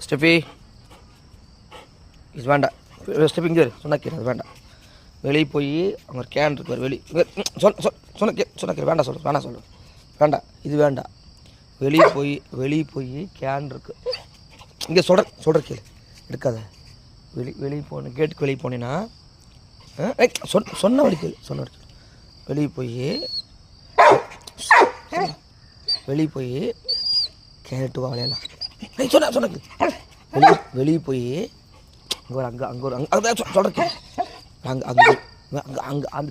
Steffi இது வேண்டாம். Steffi இங்கே சொன்ன கேட்கு, அது வேண்டாம். வெளியே போய் அவங்க ஒரு கேன் இருக்கு வெளியே சொன்ன கேட்கு, வேண்டாம் சொல்லு வேண்டாம், இது வேண்டாம். வெளியே போய் கேன் இருக்கு இங்கே சொல்கிற கேளு, எடுக்காத. வெளியே போன கேட்டுக்கு வெளியே போனேன்னா சொன்ன வரைக்கும் வெளியே போய் கேட்டு வா விளையாடலாம். சொன்னக்கு வெளியே போய் அங்கே ஒரு சொல்கிறக்கு அங்கே அந்த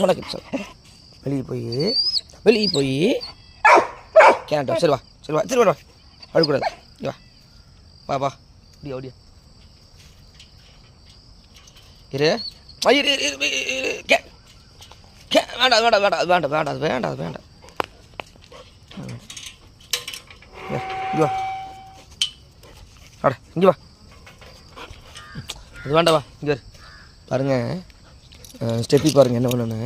சொன்னக்கு வெளியே போய் கேட்டோம். சரி வா அழுக்கூடாது. வா ஓடியா இரு. வேண்டாம். இங்கே வா இங்கே வா, அது வேண்டாம், வா இங்கே பாருங்கள். ஸ்டெப்பி பாருங்கள் என்ன பண்ணணுன்னு,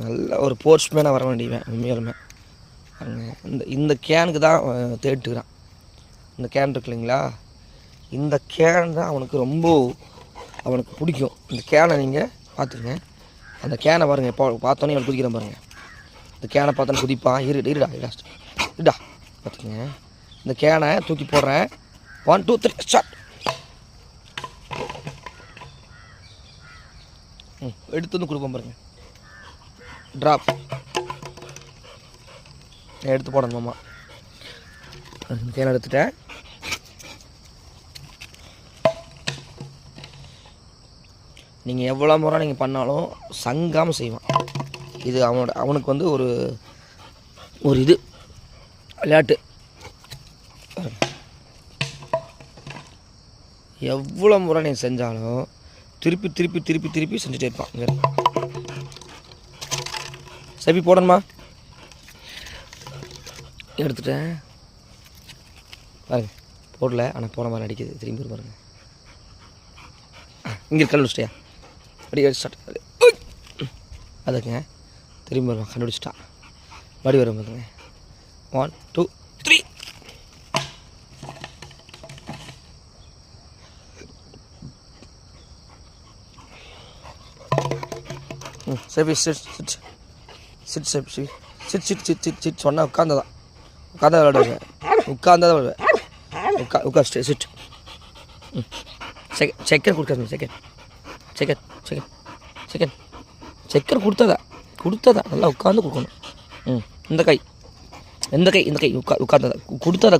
நல்ல ஒரு ஸ்போர்ட்ஸ்மேனாக வர வேண்டியவன் உண்மையாலுமே. பாருங்க இந்த கேனுக்கு தான் தேடிட்டுக்கிறான். இந்த கேன் இருக்கு இல்லைங்களா, இந்த கேன் தான் அவனுக்கு பிடிக்கும். இந்த கேனை நீங்கள் பார்த்துருங்க. அந்த கேனை பாருங்கள், இப்போ பார்த்தோன்னே அவன் குதிக்கிறான் பாருங்கள். இந்த கேனை பார்த்தோன்னு குதிப்பான். இருடா பார்த்துங்க. இந்த கேனை தூக்கி போடுறேன். 1 2 3 ஸ்டார்ட். எடுத்து வந்து கொடுப்போம் பாருங்கள். ட்ராப் எடுத்து போடணும் மாமா. கேனை எடுத்துட்டேன். நீங்கள் எவ்வளோ முறை நீங்கள் பண்ணாலும் சங்காமல் செய்வான். இது அவனுக்கு வந்து ஒரு இது விளையாட்டு. எவ்வளோ முறை நீங்கள் செஞ்சாலும் திருப்பி செஞ்சுட்டே இருப்பான். இங்கே சரி போடணுமா, எடுத்துட்டேன் பாருங்க. போடல, ஆனால் போன மாதிரி அடிக்குது. திரும்பி பாருங்க. இங்கே கல் வச்சிட்டியா, அப்படியே ஸ்டார்ட். அதுக்குங்க திரும்பி வருவான். கண்டுபிடிச்சிட்டான். மறுபடி வரும் பாருங்க. 1 2 3. சரி சிட் சொன்னால் உட்காந்தா விளையாடுவேன். உட்காந்தா விளையாடுவேன். உட்காந்து சிட். செகண்ட் கொடுக்காது. செகண்ட் கொடுத்ததா நல்லா உட்காந்து கொடுக்கணும். இந்த கை உட்காந்ததா கொடுத்ததா